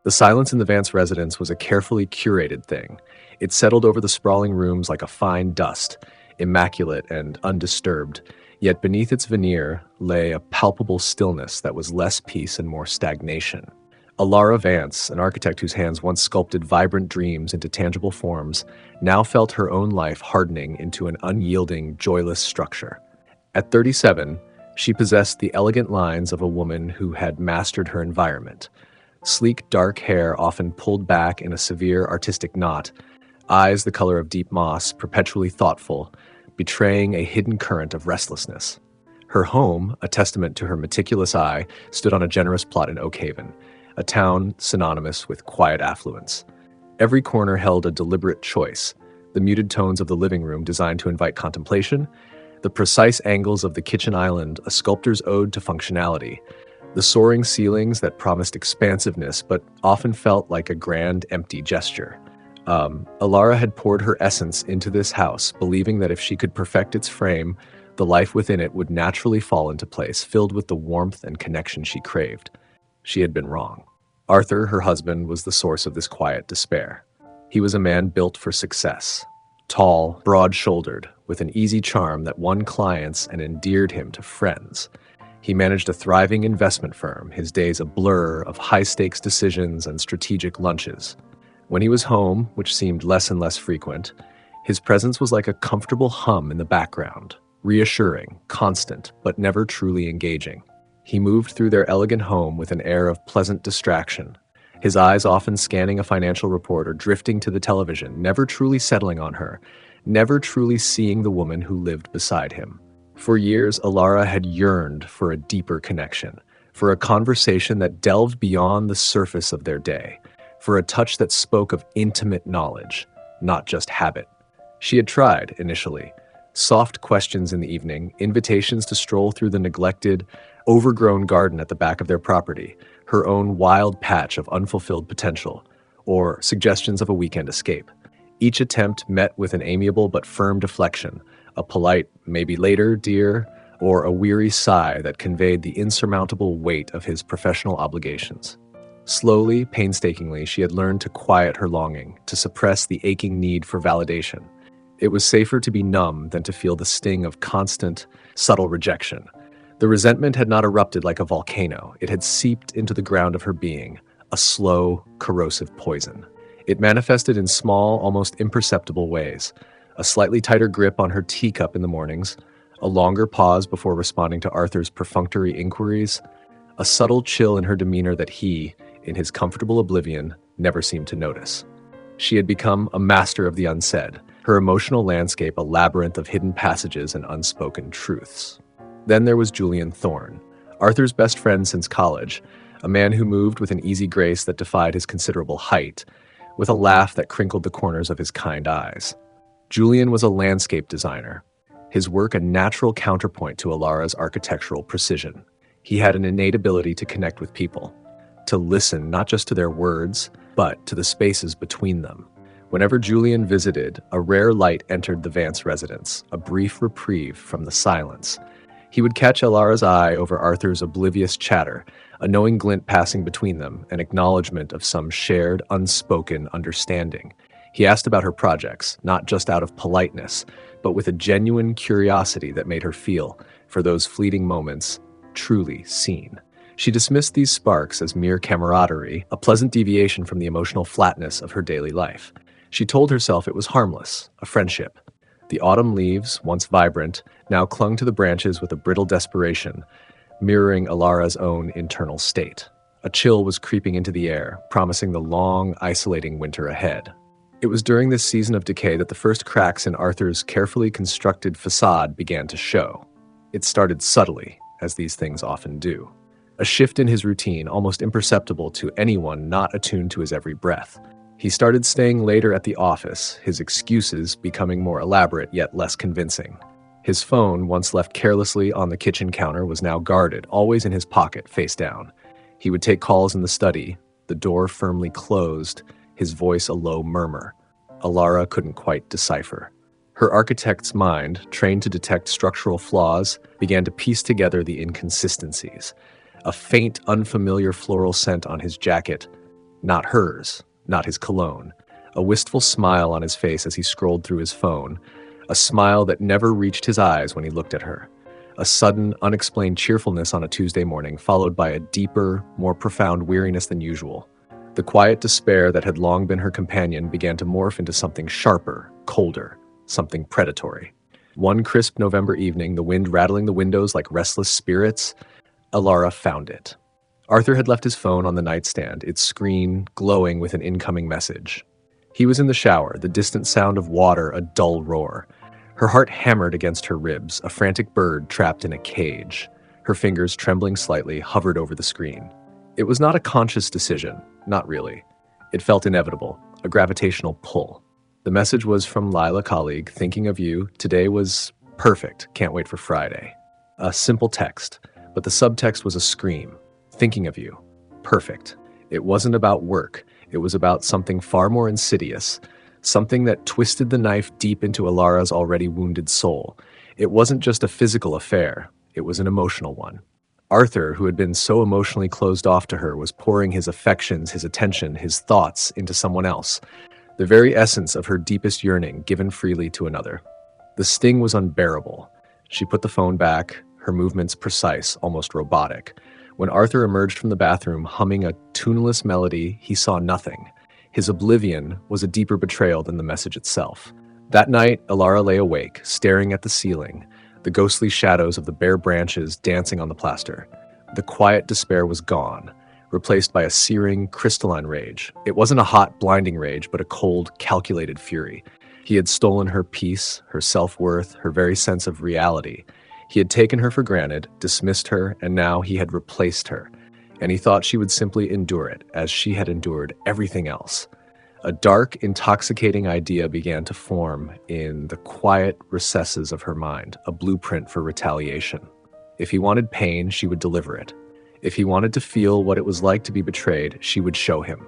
The silence in the Vance residence was a carefully curated thing. It settled over the sprawling rooms like a fine dust, immaculate and undisturbed, yet beneath its veneer lay a palpable stillness that was less peace and more stagnation. Elara Vance, an architect whose hands once sculpted vibrant dreams into tangible forms, now felt her own life hardening into an unyielding, joyless structure. At 37, she possessed the elegant lines of a woman who had mastered her environment. Sleek, dark hair often pulled back in a severe artistic knot, eyes the color of deep moss, perpetually thoughtful, betraying a hidden current of restlessness. Her home, a testament to her meticulous eye, stood on a generous plot in Oak Haven, a town synonymous with quiet affluence. Every corner held a deliberate choice, the muted tones of the living room designed to invite contemplation, the precise angles of the kitchen island a sculptor's ode to functionality, the soaring ceilings that promised expansiveness but often felt like a grand, empty gesture. Elara had poured her essence into this house, believing that if she could perfect its frame, the life within it would naturally fall into place, filled with the warmth and connection she craved. She had been wrong. Arthur, her husband, was the source of this quiet despair. He was a man built for success. Tall, broad-shouldered, with an easy charm that won clients and endeared him to friends. He managed a thriving investment firm, his days a blur of high-stakes decisions and strategic lunches. When he was home, which seemed less and less frequent, his presence was like a comfortable hum in the background, reassuring, constant, but never truly engaging. He moved through their elegant home with an air of pleasant distraction, his eyes often scanning a financial report or drifting to the television, never truly settling on her, never truly seeing the woman who lived beside him. For years, Elara had yearned for a deeper connection, for a conversation that delved beyond the surface of their day, for a touch that spoke of intimate knowledge, not just habit. She had tried, initially, soft questions in the evening, invitations to stroll through the neglected, overgrown garden at the back of their property, her own wild patch of unfulfilled potential, or suggestions of a weekend escape. Each attempt met with an amiable but firm deflection, a polite, maybe later, dear, or a weary sigh that conveyed the insurmountable weight of his professional obligations. Slowly, painstakingly, she had learned to quiet her longing, to suppress the aching need for validation. It was safer to be numb than to feel the sting of constant, subtle rejection. The resentment had not erupted like a volcano. It had seeped into the ground of her being, a slow, corrosive poison. It manifested in small, almost imperceptible ways. A slightly tighter grip on her teacup in the mornings, a longer pause before responding to Arthur's perfunctory inquiries, a subtle chill in her demeanor that he, in his comfortable oblivion, never seemed to notice. She had become a master of the unsaid, her emotional landscape a labyrinth of hidden passages and unspoken truths. Then there was Julian Thorne, Arthur's best friend since college, a man who moved with an easy grace that defied his considerable height, with a laugh that crinkled the corners of his kind eyes. Julian was a landscape designer, his work a natural counterpoint to Elara's architectural precision. He had an innate ability to connect with people, to listen not just to their words, but to the spaces between them. Whenever Julian visited, a rare light entered the Vance residence, a brief reprieve from the silence. He would catch Elara's eye over Arthur's oblivious chatter, a knowing glint passing between them, an acknowledgement of some shared, unspoken understanding. He asked about her projects, not just out of politeness, but with a genuine curiosity that made her feel, for those fleeting moments, truly seen. She dismissed these sparks as mere camaraderie, a pleasant deviation from the emotional flatness of her daily life. She told herself it was harmless, a friendship. The autumn leaves, once vibrant, now clung to the branches with a brittle desperation, mirroring Elara's own internal state. A chill was creeping into the air, promising the long, isolating winter ahead. It was during this season of decay that the first cracks in Arthur's carefully constructed facade began to show. It started subtly, as these things often do. A shift in his routine, almost imperceptible to anyone not attuned to his every breath. He started staying later at the office, his excuses becoming more elaborate yet less convincing. His phone, once left carelessly on the kitchen counter, was now guarded, always in his pocket, face down. He would take calls in the study, the door firmly closed, his voice a low murmur. Elara couldn't quite decipher. Her architect's mind, trained to detect structural flaws, began to piece together the inconsistencies. A faint, unfamiliar floral scent on his jacket, not hers, not his cologne. A wistful smile on his face as he scrolled through his phone, a smile that never reached his eyes when he looked at her. A sudden, unexplained cheerfulness on a Tuesday morning, followed by a deeper, more profound weariness than usual. The quiet despair that had long been her companion began to morph into something sharper, colder, something predatory. One crisp November evening, the wind rattling the windows like restless spirits, Elara found it. Arthur had left his phone on the nightstand, its screen glowing with an incoming message. He was in the shower, the distant sound of water a dull roar. Her heart hammered against her ribs, a frantic bird trapped in a cage. Her fingers, trembling slightly, hovered over the screen. It was not a conscious decision, not really. It felt inevitable, a gravitational pull. The message was from Lila, colleague, thinking of you. Today was perfect, can't wait for Friday. A simple text, but the subtext was a scream. Thinking of you. Perfect. It wasn't about work. It was about something far more insidious, something that twisted the knife deep into Elara's already wounded soul. It wasn't just a physical affair. It was an emotional one. Arthur, who had been so emotionally closed off to her, was pouring his affections, his attention, his thoughts into someone else, the very essence of her deepest yearning given freely to another. The sting was unbearable. She put the phone back, her movements precise, almost robotic. When Arthur emerged from the bathroom humming a tuneless melody, he saw nothing. His oblivion was a deeper betrayal than the message itself. That night, Elara lay awake, staring at the ceiling, the ghostly shadows of the bare branches dancing on the plaster. The quiet despair was gone, replaced by a searing, crystalline rage. It wasn't a hot, blinding rage, but a cold, calculated fury. He had stolen her peace, her self-worth, her very sense of reality. He had taken her for granted, dismissed her, and now he had replaced her. And he thought she would simply endure it, as she had endured everything else. A dark, intoxicating idea began to form in the quiet recesses of her mind, a blueprint for retaliation. If he wanted pain, she would deliver it. If he wanted to feel what it was like to be betrayed, she would show him.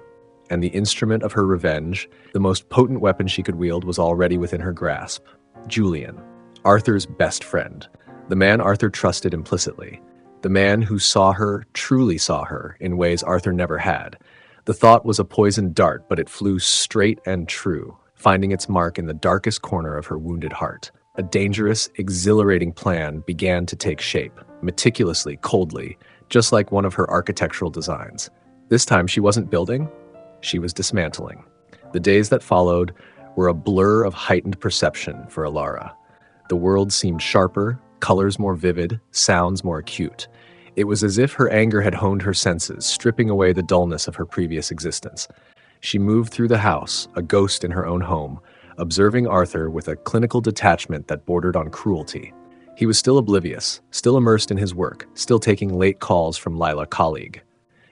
And the instrument of her revenge, the most potent weapon she could wield, was already within her grasp. Julian, Arthur's best friend. The man Arthur trusted implicitly. The man who truly saw her, in ways Arthur never had. The thought was a poisoned dart, but it flew straight and true, finding its mark in the darkest corner of her wounded heart. A dangerous, exhilarating plan began to take shape, meticulously, coldly, just like one of her architectural designs. This time she wasn't building, she was dismantling. The days that followed were a blur of heightened perception for Elara. The world seemed sharper, colors more vivid, sounds more acute. It was as if her anger had honed her senses, stripping away the dullness of her previous existence. She moved through the house, a ghost in her own home, observing Arthur with a clinical detachment that bordered on cruelty. He was still oblivious, still immersed in his work, still taking late calls from Lila, colleague.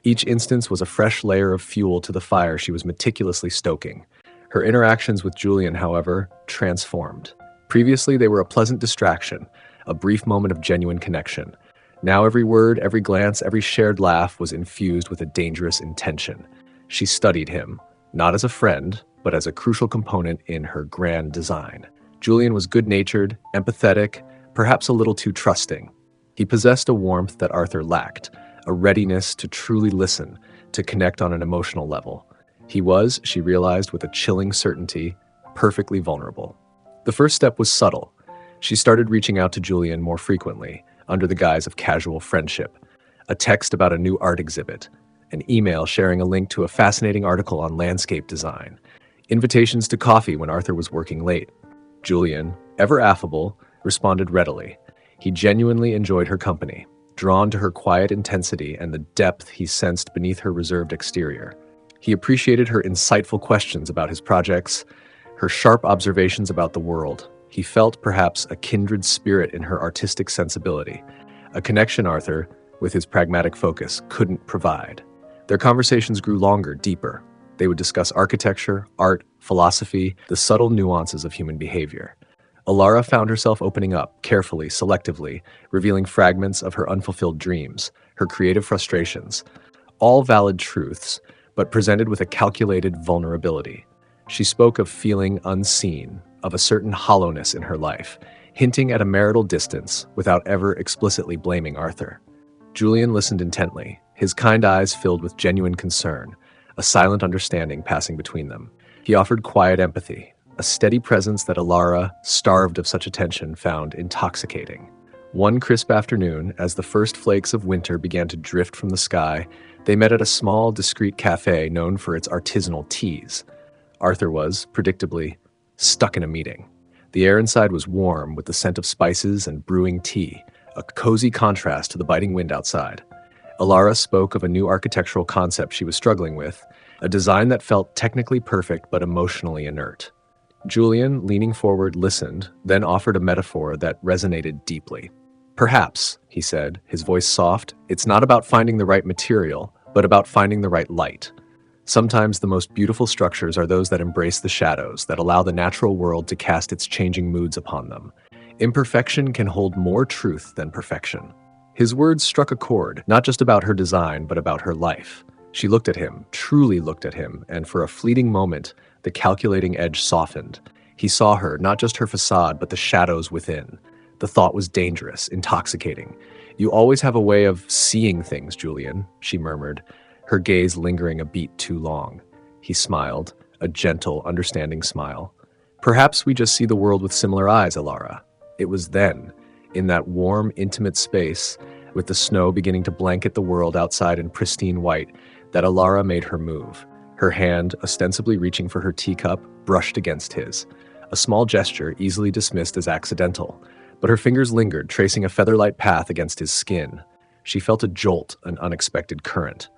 Each instance was a fresh layer of fuel to the fire she was meticulously stoking. Her interactions with Julian, however, transformed. Previously, they were a pleasant distraction, a brief moment of genuine connection. Now every word, every glance, every shared laugh was infused with a dangerous intention. She studied him, not as a friend, but as a crucial component in her grand design. Julian was good-natured, empathetic, perhaps a little too trusting. He possessed a warmth that Arthur lacked, a readiness to truly listen, to connect on an emotional level. He was, she realized with a chilling certainty, perfectly vulnerable. The first step was subtle. She started reaching out to Julian more frequently, under the guise of casual friendship. A text about a new art exhibit, an email sharing a link to a fascinating article on landscape design, invitations to coffee when Arthur was working late. Julian, ever affable, responded readily. He genuinely enjoyed her company, drawn to her quiet intensity and the depth he sensed beneath her reserved exterior. He appreciated her insightful questions about his projects, her sharp observations about the world. He felt perhaps a kindred spirit in her artistic sensibility, a connection Arthur, with his pragmatic focus, couldn't provide. Their conversations grew longer, deeper. They would discuss architecture, art, philosophy, the subtle nuances of human behavior. Elara found herself opening up, carefully, selectively, revealing fragments of her unfulfilled dreams, her creative frustrations. All valid truths, but presented with a calculated vulnerability. She spoke of feeling unseen, of a certain hollowness in her life, hinting at a marital distance without ever explicitly blaming Arthur. Julian listened intently, his kind eyes filled with genuine concern, a silent understanding passing between them. He offered quiet empathy, a steady presence that Elara, starved of such attention, found intoxicating. One crisp afternoon, as the first flakes of winter began to drift from the sky, they met at a small, discreet cafe known for its artisanal teas. Arthur was, predictably, stuck in a meeting. The air inside was warm with the scent of spices and brewing tea, a cozy contrast to the biting wind outside. Elara spoke of a new architectural concept she was struggling with, a design that felt technically perfect but emotionally inert. Julian, leaning forward, listened, then offered a metaphor that resonated deeply. "Perhaps," he said, his voice soft, "it's not about finding the right material, but about finding the right light. Sometimes the most beautiful structures are those that embrace the shadows, that allow the natural world to cast its changing moods upon them. Imperfection can hold more truth than perfection." His words struck a chord, not just about her design, but about her life. She looked at him, truly looked at him, and for a fleeting moment, the calculating edge softened. He saw her, not just her facade, but the shadows within. The thought was dangerous, intoxicating. "You always have a way of seeing things, Julian," she murmured, her gaze lingering a beat too long. He smiled, a gentle, understanding smile. "Perhaps we just see the world with similar eyes, Elara." It was then, in that warm, intimate space, with the snow beginning to blanket the world outside in pristine white, that Elara made her move. Her hand, ostensibly reaching for her teacup, brushed against his. A small gesture easily dismissed as accidental, but her fingers lingered, tracing a feather-light path against his skin. She felt a jolt, an unexpected current.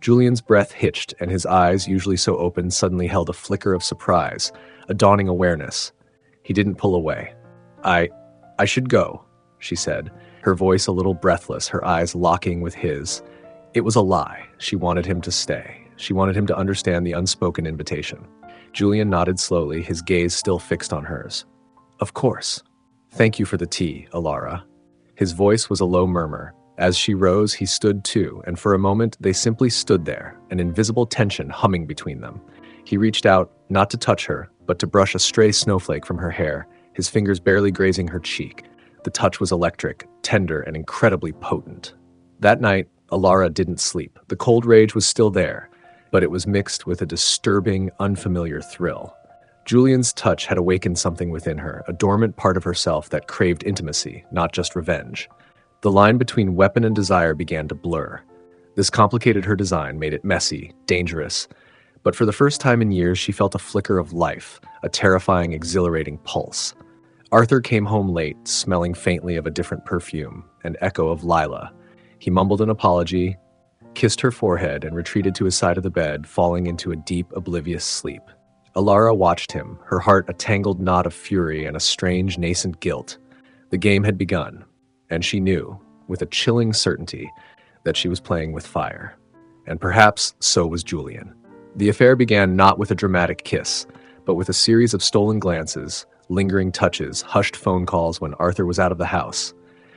Julian's breath hitched, and his eyes, usually so open, suddenly held a flicker of surprise, a dawning awareness. He didn't pull away. I should go," she said, her voice a little breathless, her eyes locking with his. It was a lie. She wanted him to stay. She wanted him to understand the unspoken invitation. Julian nodded slowly, his gaze still fixed on hers. "Of course. Thank you for the tea, Elara." His voice was a low murmur. As she rose, he stood too, and for a moment they simply stood there, an invisible tension humming between them. He reached out, not to touch her, but to brush a stray snowflake from her hair, his fingers barely grazing her cheek. The touch was electric, tender, and incredibly potent. That night, Elara didn't sleep. The cold rage was still there, but it was mixed with a disturbing, unfamiliar thrill. Julian's touch had awakened something within her, a dormant part of herself that craved intimacy, not just revenge. The line between weapon and desire began to blur. This complicated her design, made it messy, dangerous. But for the first time in years, she felt a flicker of life, a terrifying, exhilarating pulse. Arthur came home late, smelling faintly of a different perfume, an echo of Lila. He mumbled an apology, kissed her forehead, and retreated to his side of the bed, falling into a deep, oblivious sleep. Elara watched him, her heart a tangled knot of fury and a strange, nascent guilt. The game had begun, and she knew, with a chilling certainty, that she was playing with fire. And perhaps so was Julian. The affair began not with a dramatic kiss, but with a series of stolen glances, lingering touches, hushed phone calls when Arthur was out of the house.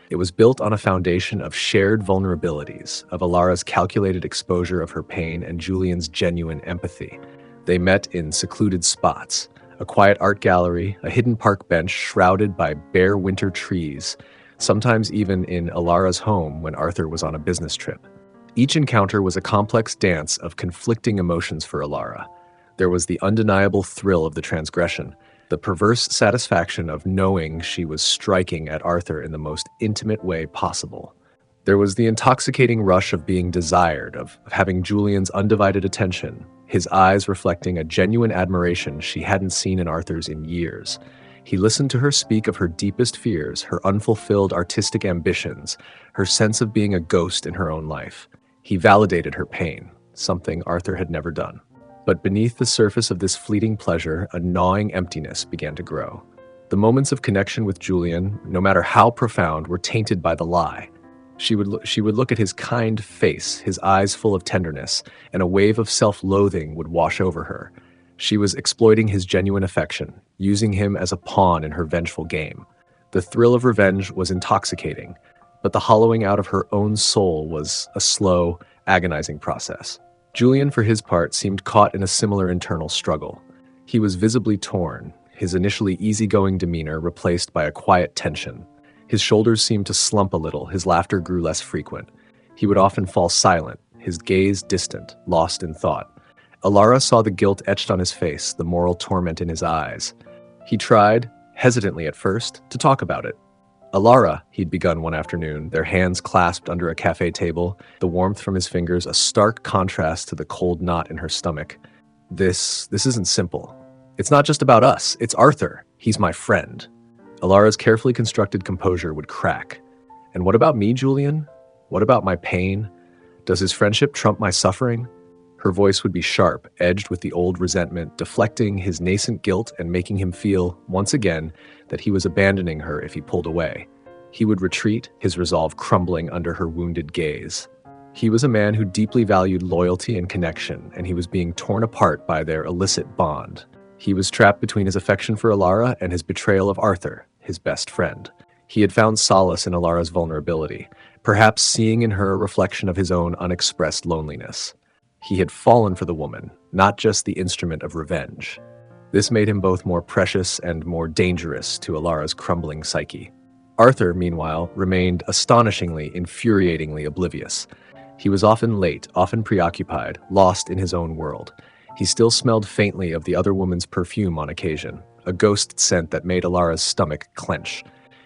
It was built on a foundation of shared vulnerabilities, of Elara's calculated exposure of her pain and Julian's genuine empathy. They met in secluded spots, a quiet art gallery, a hidden park bench shrouded by bare winter trees, sometimes even in Elara's home when Arthur was on a business trip. Each encounter was a complex dance of conflicting emotions for Elara. There was the undeniable thrill of the transgression, the perverse satisfaction of knowing she was striking at Arthur in the most intimate way possible. There was the intoxicating rush of being desired, of having Julian's undivided attention, his eyes reflecting a genuine admiration she hadn't seen in Arthur's in years. He listened to her speak of her deepest fears, her unfulfilled artistic ambitions, her sense of being a ghost in her own life. He validated her pain, something Arthur had never done. But beneath the surface of this fleeting pleasure, a gnawing emptiness began to grow. The moments of connection with Julian, no matter how profound, were tainted by the lie. She would look at his kind face, his eyes full of tenderness, and a wave of self-loathing would wash over her. She was exploiting his genuine affection, using him as a pawn in her vengeful game. The thrill of revenge was intoxicating, but the hollowing out of her own soul was a slow, agonizing process. Julian, for his part, seemed caught in a similar internal struggle. He was visibly torn, his initially easygoing demeanor replaced by a quiet tension. His shoulders seemed to slump a little, his laughter grew less frequent. He would often fall silent, his gaze distant, lost in thought. Elara saw the guilt etched on his face, the moral torment in his eyes. He tried, hesitantly at first, to talk about it. Elara, he'd begun one afternoon, their hands clasped under a cafe table, the warmth from his fingers a stark contrast to the cold knot in her stomach. This isn't simple. It's not just about us, it's Arthur. He's my friend. Elara's carefully constructed composure would crack. And what about me, Julian? What about my pain? Does his friendship trump my suffering? Her voice would be sharp, edged with the old resentment, deflecting his nascent guilt and making him feel, once again, that he was abandoning her if he pulled away. He would retreat, his resolve crumbling under her wounded gaze. He was a man who deeply valued loyalty and connection, and he was being torn apart by their illicit bond. He was trapped between his affection for Elara and his betrayal of Arthur, his best friend. He had found solace in Elara's vulnerability, perhaps seeing in her a reflection of his own unexpressed loneliness. He had fallen for the woman, not just the instrument of revenge. This made him both more precious and more dangerous to Elara's crumbling psyche. Arthur, meanwhile, remained astonishingly, infuriatingly oblivious. He was often late, often preoccupied, lost in his own world. He still smelled faintly of the other woman's perfume on occasion, a ghost scent that made Elara's stomach clench.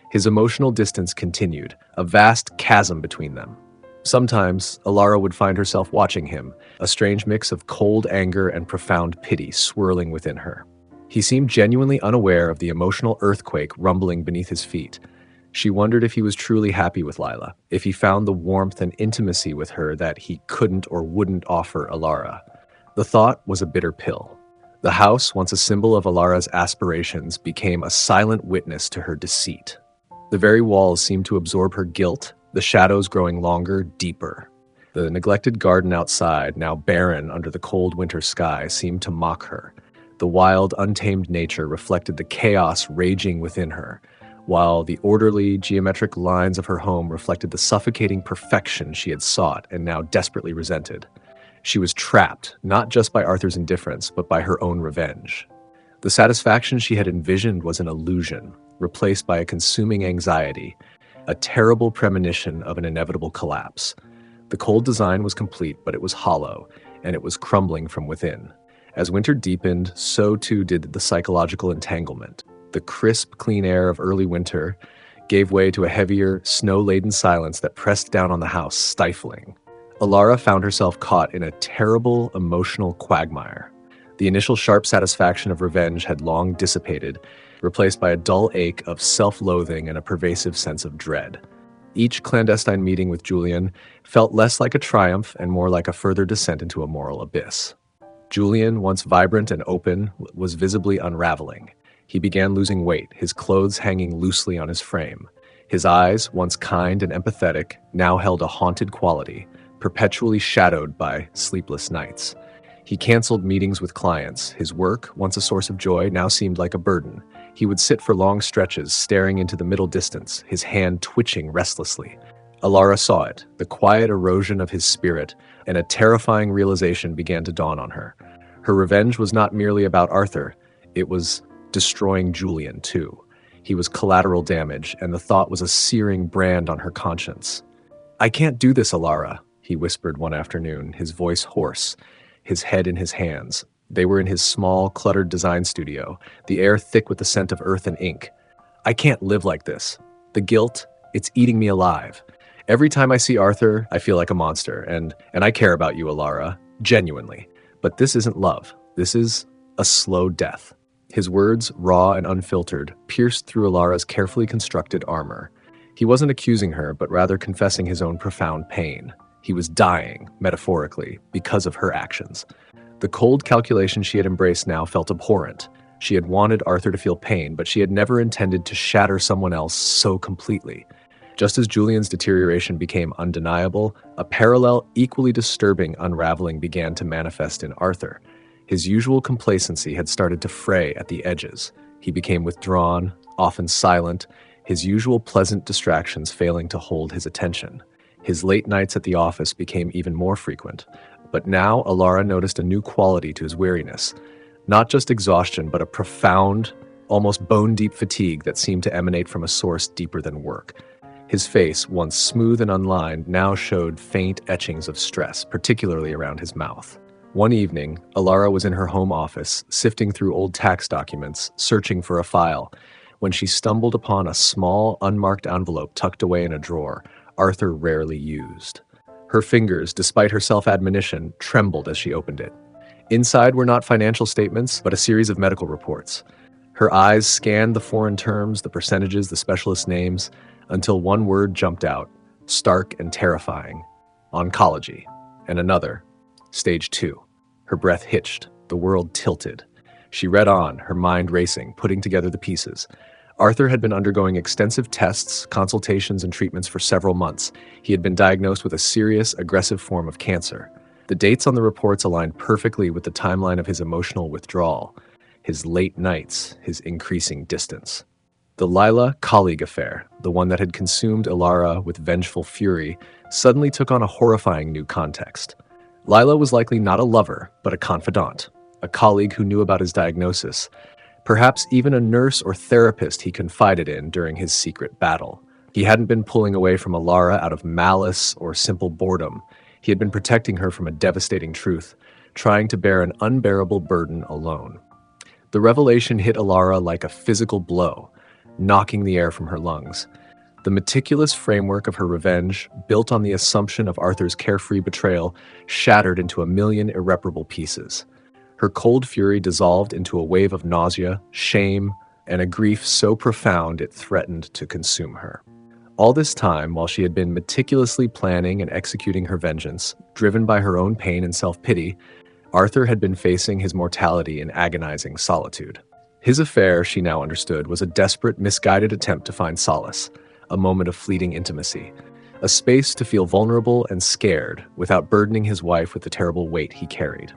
His emotional distance continued, a vast chasm between them. Sometimes, Elara would find herself watching him, a strange mix of cold anger and profound pity swirling within her. He seemed genuinely unaware of the emotional earthquake rumbling beneath his feet. She wondered if he was truly happy with Lila, if he found the warmth and intimacy with her that he couldn't or wouldn't offer Elara. The thought was a bitter pill. The house, once a symbol of Elara's aspirations, became a silent witness to her deceit. The very walls seemed to absorb her guilt, the shadows growing longer, deeper. The neglected garden outside, now barren under the cold winter sky, seemed to mock her. The wild, untamed nature reflected the chaos raging within her, while the orderly, geometric lines of her home reflected the suffocating perfection she had sought and now desperately resented. She was trapped, not just by Arthur's indifference, but by her own revenge. The satisfaction she had envisioned was an illusion, replaced by a consuming anxiety, a terrible premonition of an inevitable collapse. The cold design was complete, but it was hollow, and it was crumbling from within. As winter deepened, so too did the psychological entanglement. The crisp, clean air of early winter gave way to a heavier, snow-laden silence that pressed down on the house, stifling. Elara found herself caught in a terrible, emotional quagmire. The initial sharp satisfaction of revenge had long dissipated, replaced by a dull ache of self-loathing and a pervasive sense of dread. Each clandestine meeting with Julian felt less like a triumph and more like a further descent into a moral abyss. Julian, once vibrant and open, was visibly unraveling. He began losing weight, his clothes hanging loosely on his frame. His eyes, once kind and empathetic, now held a haunted quality, perpetually shadowed by sleepless nights. He canceled meetings with clients. His work, once a source of joy, now seemed like a burden. He would sit for long stretches, staring into the middle distance, his hand twitching restlessly. Elara saw it, the quiet erosion of his spirit, and a terrifying realization began to dawn on her. Her revenge was not merely about Arthur. It was destroying Julian, too. He was collateral damage, and the thought was a searing brand on her conscience. "I can't do this, Elara," he whispered one afternoon, his voice hoarse, his head in his hands. They were in his small, cluttered design studio, the air thick with the scent of earth and ink. "I can't live like this. The guilt, it's eating me alive. Every time I see Arthur, I feel like a monster, and I care about you, Elara, genuinely. But this isn't love. This is a slow death." His words, raw and unfiltered, pierced through Elara's carefully constructed armor. He wasn't accusing her, but rather confessing his own profound pain. He was dying, metaphorically, because of her actions. The cold calculation she had embraced now felt abhorrent. She had wanted Arthur to feel pain, but she had never intended to shatter someone else so completely. Just as Julian's deterioration became undeniable, a parallel, equally disturbing unraveling began to manifest in Arthur. His usual complacency had started to fray at the edges. He became withdrawn, often silent, his usual pleasant distractions failing to hold his attention. His late nights at the office became even more frequent. But now Elara noticed a new quality to his weariness. Not just exhaustion, but a profound, almost bone-deep fatigue that seemed to emanate from a source deeper than work. His face, once smooth and unlined, now showed faint etchings of stress, particularly around his mouth. One evening, Elara was in her home office, sifting through old tax documents, searching for a file, when she stumbled upon a small, unmarked envelope tucked away in a drawer Arthur rarely used. Her fingers, despite her self-admonition, trembled as she opened it. Inside were not financial statements, but a series of medical reports. Her eyes scanned the foreign terms, the percentages, the specialist names, until one word jumped out, stark and terrifying: oncology. And another, stage 2. Her breath hitched, the world tilted. She read on, her mind racing, putting together the pieces. Arthur had been undergoing extensive tests, consultations, and treatments for several months. He had been diagnosed with a serious, aggressive form of cancer. The dates on the reports aligned perfectly with the timeline of his emotional withdrawal, his late nights, his increasing distance. The Lila colleague affair, the one that had consumed Elara with vengeful fury, suddenly took on a horrifying new context. Lila was likely not a lover, but a confidant, a colleague who knew about his diagnosis, perhaps even a nurse or therapist he confided in during his secret battle. He hadn't been pulling away from Elara out of malice or simple boredom. He had been protecting her from a devastating truth, trying to bear an unbearable burden alone. The revelation hit Elara like a physical blow, knocking the air from her lungs. The meticulous framework of her revenge, built on the assumption of Arthur's carefree betrayal, shattered into a million irreparable pieces. Her cold fury dissolved into a wave of nausea, shame, and a grief so profound it threatened to consume her. All this time, while she had been meticulously planning and executing her vengeance, driven by her own pain and self-pity, Arthur had been facing his mortality in agonizing solitude. His affair, she now understood, was a desperate, misguided attempt to find solace, a moment of fleeting intimacy, a space to feel vulnerable and scared without burdening his wife with the terrible weight he carried.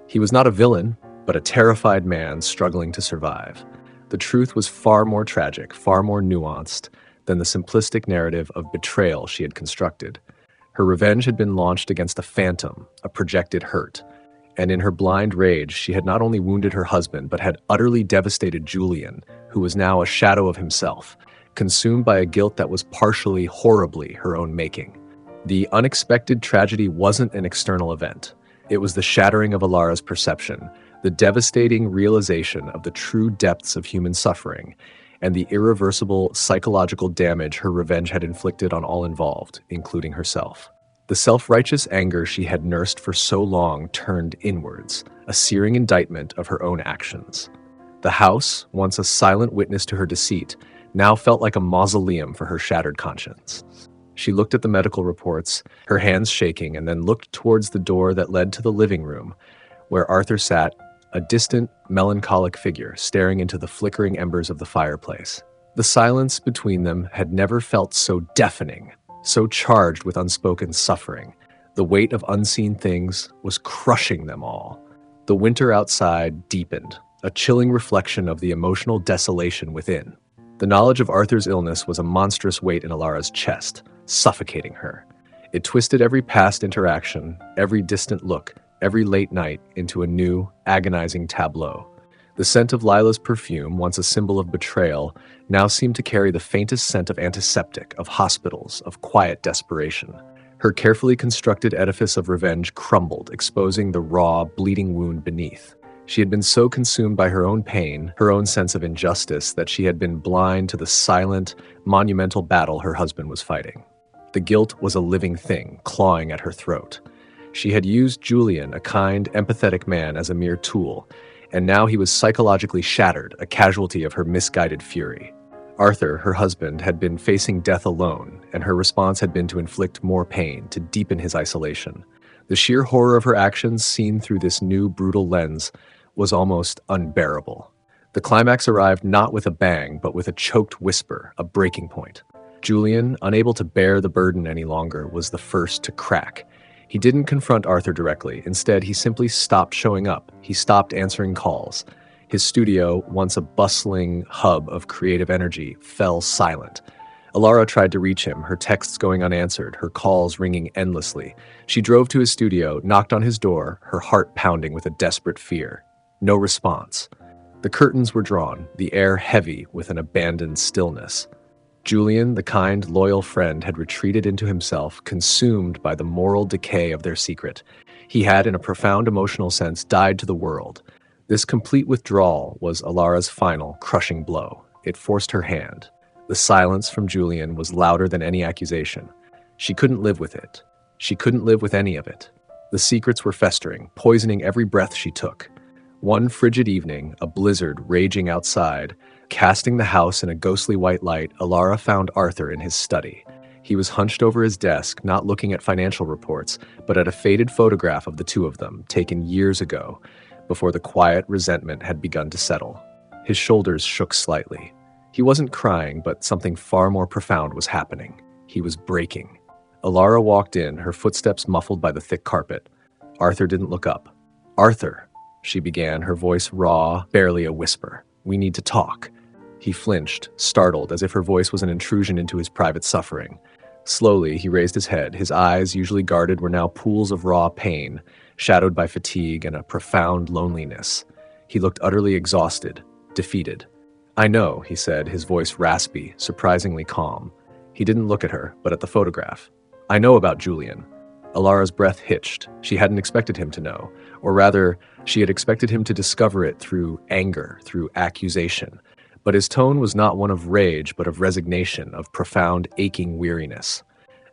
He was not a villain, but a terrified man struggling to survive. The truth was far more tragic, far more nuanced than the simplistic narrative of betrayal she had constructed. Her revenge had been launched against a phantom, a projected hurt, and in her blind rage, she had not only wounded her husband, but had utterly devastated Julian, who was now a shadow of himself, consumed by a guilt that was partially, horribly her own making. The unexpected tragedy wasn't an external event. It was the shattering of Elara's perception, the devastating realization of the true depths of human suffering, and the irreversible psychological damage her revenge had inflicted on all involved, including herself. The self-righteous anger she had nursed for so long turned inwards, a searing indictment of her own actions. The house, once a silent witness to her deceit, now felt like a mausoleum for her shattered conscience. She looked at the medical reports, her hands shaking, and then looked towards the door that led to the living room, where Arthur sat, a distant, melancholic figure staring into the flickering embers of the fireplace. The silence between them had never felt so deafening, so charged with unspoken suffering. The weight of unseen things was crushing them all. The winter outside deepened, a chilling reflection of the emotional desolation within. The knowledge of Arthur's illness was a monstrous weight in Elara's chest, suffocating her. It twisted every past interaction, every distant look, every late night into a new, agonizing tableau. The scent of Lila's perfume, once a symbol of betrayal, now seemed to carry the faintest scent of antiseptic, of hospitals, of quiet desperation. Her carefully constructed edifice of revenge crumbled, exposing the raw, bleeding wound beneath. She had been so consumed by her own pain, her own sense of injustice, that she had been blind to the silent, monumental battle her husband was fighting. The guilt was a living thing, clawing at her throat. She had used Julian, a kind, empathetic man, as a mere tool, and now he was psychologically shattered, a casualty of her misguided fury. Arthur, her husband, had been facing death alone, and her response had been to inflict more pain, to deepen his isolation. The sheer horror of her actions, seen through this new, brutal lens, was almost unbearable. The climax arrived not with a bang, but with a choked whisper, a breaking point. Julian, unable to bear the burden any longer, was the first to crack. He didn't confront Arthur directly. Instead, he simply stopped showing up. He stopped answering calls. His studio, once a bustling hub of creative energy, fell silent. Elara tried to reach him, her texts going unanswered, her calls ringing endlessly. She drove to his studio, knocked on his door, her heart pounding with a desperate fear. No response. The curtains were drawn, the air heavy with an abandoned stillness. Julian, the kind, loyal friend, had retreated into himself, consumed by the moral decay of their secret. He had, in a profound emotional sense, died to the world. This complete withdrawal was Elara's final, crushing blow. It forced her hand. The silence from Julian was louder than any accusation. She couldn't live with it. She couldn't live with any of it. The secrets were festering, poisoning every breath she took. One frigid evening, a blizzard raging outside, casting the house in a ghostly white light, Elara found Arthur in his study. He was hunched over his desk, not looking at financial reports, but at a faded photograph of the two of them, taken years ago, before the quiet resentment had begun to settle. His shoulders shook slightly. He wasn't crying, but something far more profound was happening. He was breaking. Elara walked in, her footsteps muffled by the thick carpet. Arthur didn't look up. "Arthur," she began, her voice raw, barely a whisper. "We need to talk." He flinched, startled, as if her voice was an intrusion into his private suffering. Slowly, he raised his head. His eyes, usually guarded, were now pools of raw pain, shadowed by fatigue and a profound loneliness. He looked utterly exhausted, defeated. "I know," he said, his voice raspy, surprisingly calm. He didn't look at her, but at the photograph. "I know about Julian." Elara's breath hitched. She hadn't expected him to know, or rather, she had expected him to discover it through anger, through accusation. But his tone was not one of rage, but of resignation, of profound, aching weariness.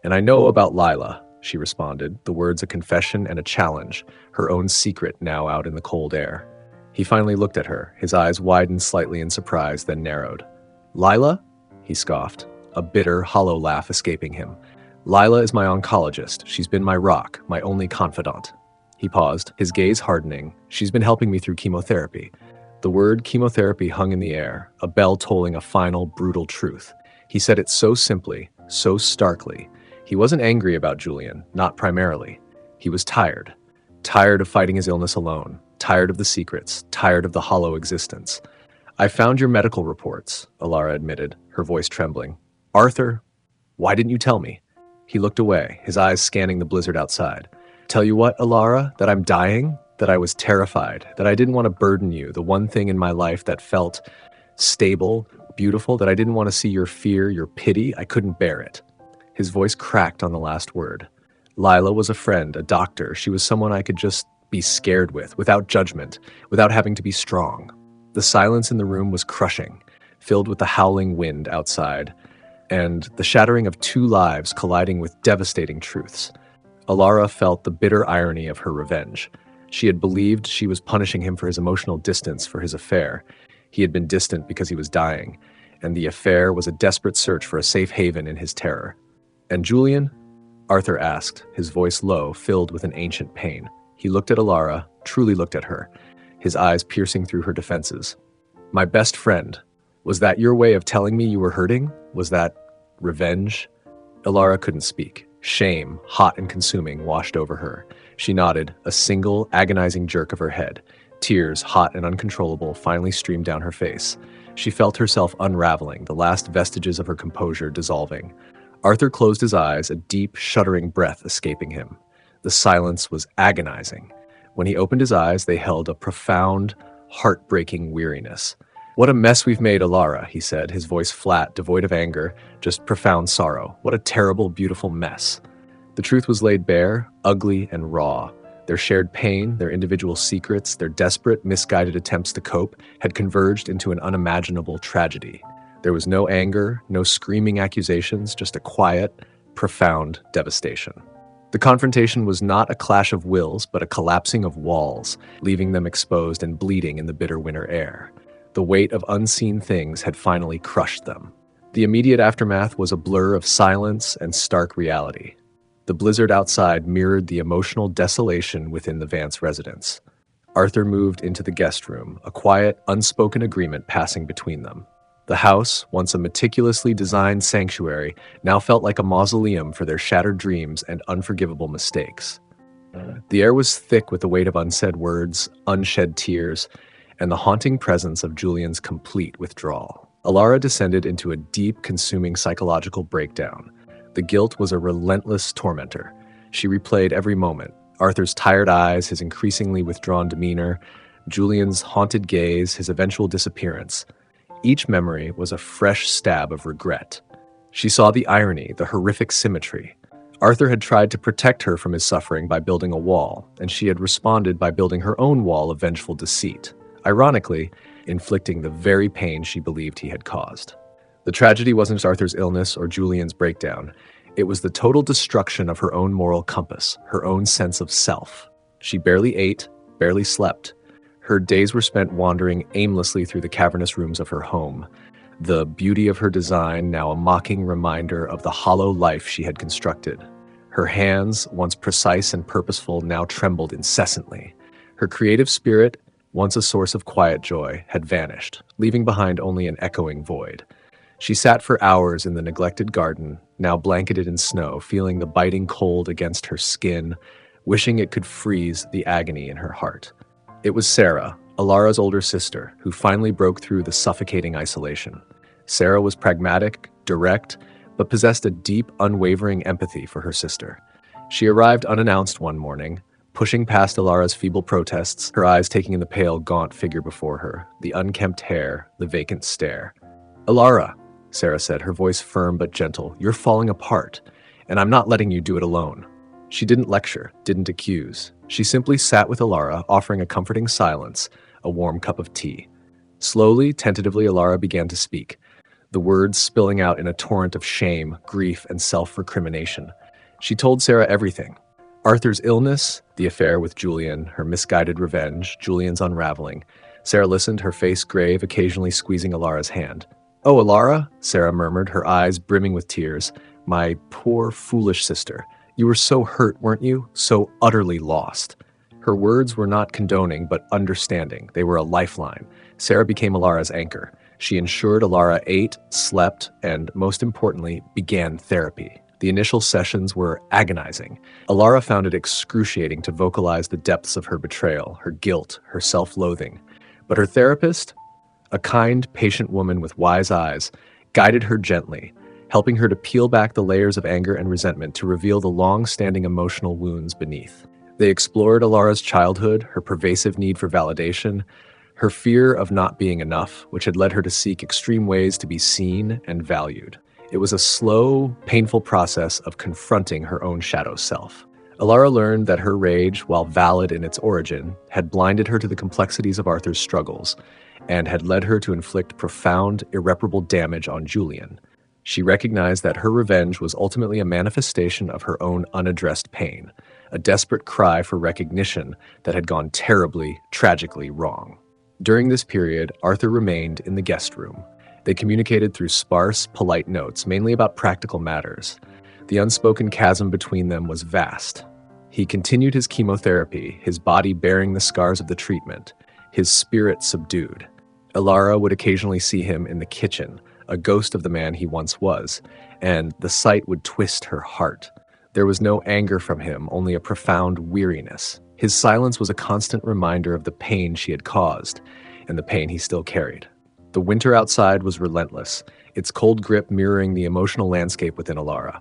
"And I know about Lila," she responded, the words a confession and a challenge, her own secret now out in the cold air. He finally looked at her, his eyes widened slightly in surprise, then narrowed. "Lila?" he scoffed, a bitter, hollow laugh escaping him. "Lila is my oncologist. She's been my rock, my only confidant." He paused, his gaze hardening. "She's been helping me through chemotherapy." The word chemotherapy hung in the air, a bell tolling a final, brutal truth. He said it so simply, so starkly. He wasn't angry about Julian, not primarily. He was tired. Tired of fighting his illness alone. Tired of the secrets. Tired of the hollow existence. "I found your medical reports," Elara admitted, her voice trembling. "Arthur, why didn't you tell me?" He looked away, his eyes scanning the blizzard outside. "Tell you what, Elara, that I'm dying? That I was terrified, that I didn't want to burden you, the one thing in my life that felt stable, beautiful, that I didn't want to see your fear, your pity. I couldn't bear it." His voice cracked on the last word. Lila was a friend, a doctor. She was someone I could just be scared with, without judgment, without having to be strong. The silence in the room was crushing, filled with the howling wind outside, and the shattering of two lives colliding with devastating truths. Elara felt the bitter irony of her revenge. She had believed she was punishing him for his emotional distance, for his affair. He had been distant because he was dying, and the affair was a desperate search for a safe haven in his terror. "And Julian?" Arthur asked, his voice low, filled with an ancient pain. He looked at Elara, truly looked at her, his eyes piercing through her defenses. "My best friend. Was that your way of telling me you were hurting? Was that revenge?" Elara couldn't speak. Shame, hot and consuming, washed over her. She nodded, a single, agonizing jerk of her head. Tears, hot and uncontrollable, finally streamed down her face. She felt herself unraveling, the last vestiges of her composure dissolving. Arthur closed his eyes, a deep, shuddering breath escaping him. The silence was agonizing. When he opened his eyes, they held a profound, heartbreaking weariness. "What a mess we've made, Elara," he said, his voice flat, devoid of anger, just profound sorrow. "What a terrible, beautiful mess." The truth was laid bare, ugly and raw. Their shared pain, their individual secrets, their desperate, misguided attempts to cope had converged into an unimaginable tragedy. There was no anger, no screaming accusations, just a quiet, profound devastation. The confrontation was not a clash of wills, but a collapsing of walls, leaving them exposed and bleeding in the bitter winter air. The weight of unseen things had finally crushed them. The immediate aftermath was a blur of silence and stark reality. The blizzard outside mirrored the emotional desolation within the Vance residence. Arthur moved into the guest room, a quiet, unspoken agreement passing between them. The house, once a meticulously designed sanctuary, now felt like a mausoleum for their shattered dreams and unforgivable mistakes. The air was thick with the weight of unsaid words, unshed tears, and the haunting presence of Julian's complete withdrawal. Elara descended into a deep, consuming psychological breakdown. The guilt was a relentless tormentor. She replayed every moment. Arthur's tired eyes, his increasingly withdrawn demeanor, Julian's haunted gaze, his eventual disappearance. Each memory was a fresh stab of regret. She saw the irony, the horrific symmetry. Arthur had tried to protect her from his suffering by building a wall, and she had responded by building her own wall of vengeful deceit, ironically, inflicting the very pain she believed he had caused. The tragedy wasn't Arthur's illness or Julian's breakdown. It was the total destruction of her own moral compass, her own sense of self. She barely ate, barely slept. Her days were spent wandering aimlessly through the cavernous rooms of her home. The beauty of her design now a mocking reminder of the hollow life she had constructed. Her hands, once precise and purposeful, now trembled incessantly. Her creative spirit, once a source of quiet joy, had vanished, leaving behind only an echoing void. She sat for hours in the neglected garden, now blanketed in snow, feeling the biting cold against her skin, wishing it could freeze the agony in her heart. It was Sarah, Elara's older sister, who finally broke through the suffocating isolation. Sarah was pragmatic, direct, but possessed a deep, unwavering empathy for her sister. She arrived unannounced one morning, pushing past Elara's feeble protests, her eyes taking in the pale, gaunt figure before her, the unkempt hair, the vacant stare. "Elara," Sarah said, her voice firm but gentle, "you're falling apart, and I'm not letting you do it alone." She didn't lecture, didn't accuse. She simply sat with Elara, offering a comforting silence, a warm cup of tea. Slowly, tentatively, Elara began to speak, the words spilling out in a torrent of shame, grief, and self-recrimination. She told Sarah everything. Arthur's illness, the affair with Julian, her misguided revenge, Julian's unraveling. Sarah listened, her face grave, occasionally squeezing Elara's hand. "Oh, Elara," Sarah murmured, her eyes brimming with tears. "My poor, foolish sister. You were so hurt, weren't you? So utterly lost." Her words were not condoning, but understanding. They were a lifeline. Sarah became Elara's anchor. She ensured Elara ate, slept, and, most importantly, began therapy. The initial sessions were agonizing. Elara found it excruciating to vocalize the depths of her betrayal, her guilt, her self-loathing. But her therapist, a kind, patient woman with wise eyes, guided her gently, helping her to peel back the layers of anger and resentment to reveal the long-standing emotional wounds beneath. They explored Elara's childhood, her pervasive need for validation, her fear of not being enough, which had led her to seek extreme ways to be seen and valued. It was a slow, painful process of confronting her own shadow self. Elara learned that her rage, while valid in its origin, had blinded her to the complexities of Arthur's struggles and had led her to inflict profound, irreparable damage on Julian. She recognized that her revenge was ultimately a manifestation of her own unaddressed pain, a desperate cry for recognition that had gone terribly, tragically wrong. During this period, Arthur remained in the guest room. They communicated through sparse, polite notes, mainly about practical matters. The unspoken chasm between them was vast. He continued his chemotherapy, his body bearing the scars of the treatment, his spirit subdued. Elara would occasionally see him in the kitchen, a ghost of the man he once was, and the sight would twist her heart. There was no anger from him, only a profound weariness. His silence was a constant reminder of the pain she had caused, and the pain he still carried. The winter outside was relentless, its cold grip mirroring the emotional landscape within Elara.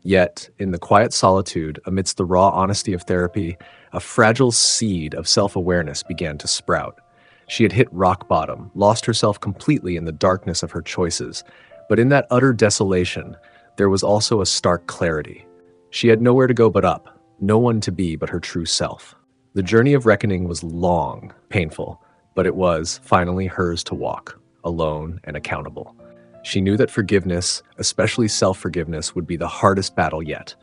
Yet, in the quiet solitude, amidst the raw honesty of therapy, a fragile seed of self-awareness began to sprout. She had hit rock bottom, lost herself completely in the darkness of her choices, but in that utter desolation, there was also a stark clarity. She had nowhere to go but up, no one to be but her true self. The journey of reckoning was long, painful, but it was, finally, hers to walk, alone and accountable. She knew that forgiveness, especially self-forgiveness, would be the hardest battle yet.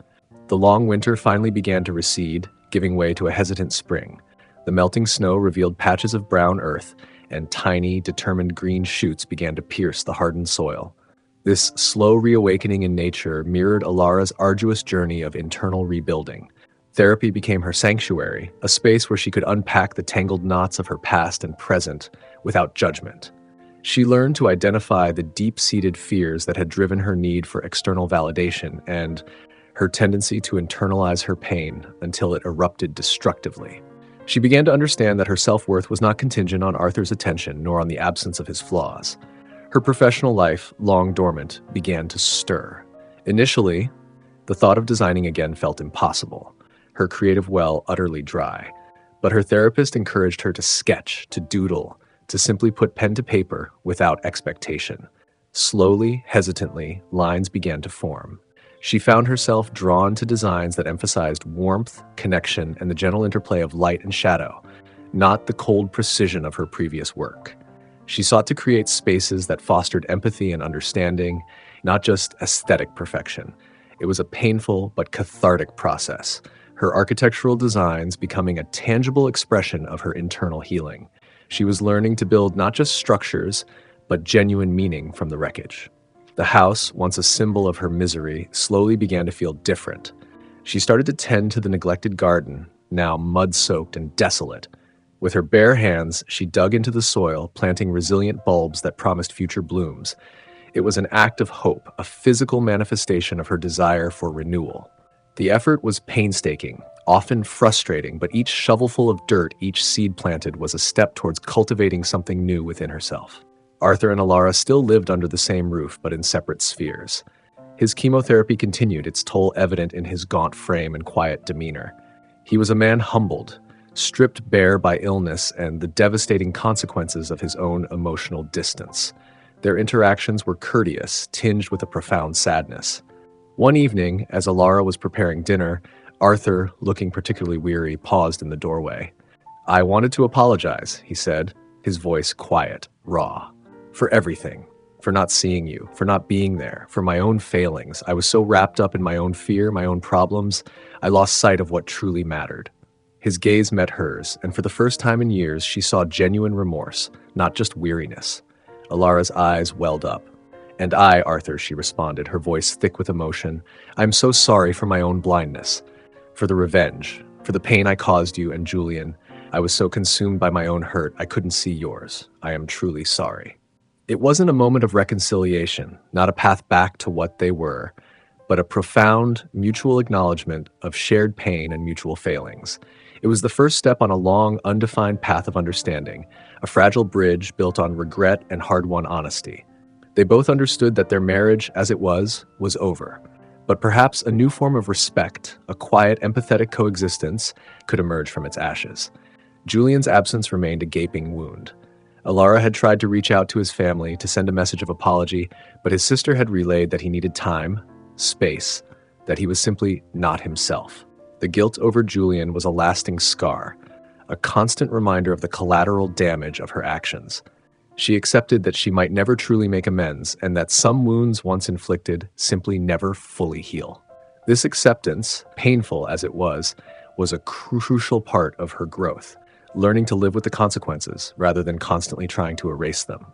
The long winter finally began to recede, giving way to a hesitant spring. The melting snow revealed patches of brown earth, and tiny, determined green shoots began to pierce the hardened soil. This slow reawakening in nature mirrored Elara's arduous journey of internal rebuilding. Therapy became her sanctuary, a space where she could unpack the tangled knots of her past and present without judgment. She learned to identify the deep-seated fears that had driven her need for external validation and her tendency to internalize her pain until it erupted destructively. She began to understand that her self-worth was not contingent on Arthur's attention nor on the absence of his flaws. Her professional life, long dormant, began to stir. Initially, the thought of designing again felt impossible, her creative well utterly dry. But her therapist encouraged her to sketch, to doodle, to simply put pen to paper without expectation. Slowly, hesitantly, lines began to form. She found herself drawn to designs that emphasized warmth, connection, and the gentle interplay of light and shadow, not the cold precision of her previous work. She sought to create spaces that fostered empathy and understanding, not just aesthetic perfection. It was a painful but cathartic process, her architectural designs becoming a tangible expression of her internal healing. She was learning to build not just structures, but genuine meaning from the wreckage. The house, once a symbol of her misery, slowly began to feel different. She started to tend to the neglected garden, now mud-soaked and desolate. With her bare hands, she dug into the soil, planting resilient bulbs that promised future blooms. It was an act of hope, a physical manifestation of her desire for renewal. The effort was painstaking, often frustrating, but each shovelful of dirt, each seed planted, was a step towards cultivating something new within herself. Arthur and Elara still lived under the same roof, but in separate spheres. His chemotherapy continued, its toll evident in his gaunt frame and quiet demeanor. He was a man humbled, stripped bare by illness and the devastating consequences of his own emotional distance. Their interactions were courteous, tinged with a profound sadness. One evening, as Elara was preparing dinner, Arthur, looking particularly weary, paused in the doorway. "I wanted to apologize," he said, his voice quiet, raw. "For everything. For not seeing you, for not being there, for my own failings. I was so wrapped up in my own fear, my own problems, I lost sight of what truly mattered." His gaze met hers, and for the first time in years, she saw genuine remorse, not just weariness. Elara's eyes welled up. "And I, Arthur," she responded, her voice thick with emotion, "I'm so sorry for my own blindness, for the revenge, for the pain I caused you and Julian. I was so consumed by my own hurt, I couldn't see yours. I am truly sorry." It wasn't a moment of reconciliation, not a path back to what they were, but a profound, mutual acknowledgement of shared pain and mutual failings. It was the first step on a long, undefined path of understanding, a fragile bridge built on regret and hard-won honesty. They both understood that their marriage, as it was over. But perhaps a new form of respect, a quiet, empathetic coexistence, could emerge from its ashes. Julian's absence remained a gaping wound. Elara had tried to reach out to his family to send a message of apology, but his sister had relayed that he needed time, space, that he was simply not himself. The guilt over Julian was a lasting scar, a constant reminder of the collateral damage of her actions. She accepted that she might never truly make amends, and that some wounds once inflicted simply never fully heal. This acceptance, painful as it was a crucial part of her growth, learning to live with the consequences rather than constantly trying to erase them.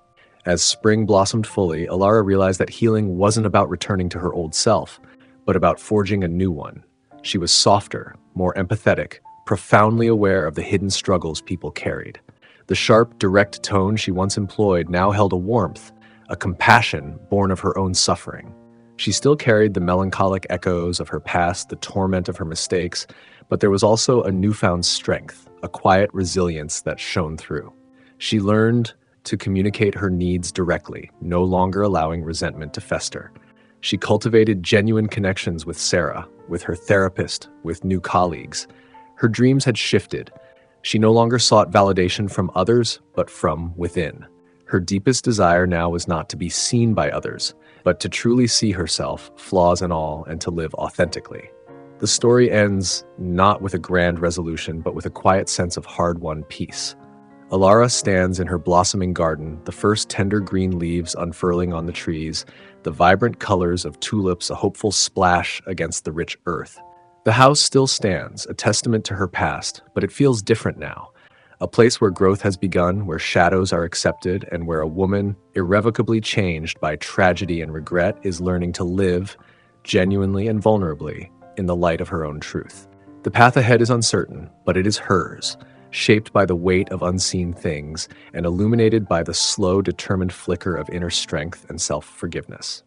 As spring blossomed fully, Elara realized that healing wasn't about returning to her old self, but about forging a new one. She was softer, more empathetic, profoundly aware of the hidden struggles people carried. The sharp, direct tone she once employed now held a warmth, a compassion born of her own suffering. She still carried the melancholic echoes of her past, the torment of her mistakes, but there was also a newfound strength, a quiet resilience that shone through. She learned to communicate her needs directly, no longer allowing resentment to fester. She cultivated genuine connections with Sarah, with her therapist, with new colleagues. Her dreams had shifted. She no longer sought validation from others, but from within. Her deepest desire now was not to be seen by others, but to truly see herself, flaws and all, and to live authentically. The story ends not with a grand resolution, but with a quiet sense of hard-won peace. Elara stands in her blossoming garden, the first tender green leaves unfurling on the trees, the vibrant colors of tulips a hopeful splash against the rich earth. The house still stands, a testament to her past, but it feels different now. A place where growth has begun, where shadows are accepted, and where a woman, irrevocably changed by tragedy and regret, is learning to live, genuinely and vulnerably, in the light of her own truth. The path ahead is uncertain, but it is hers, shaped by the weight of unseen things and illuminated by the slow, determined flicker of inner strength and self-forgiveness.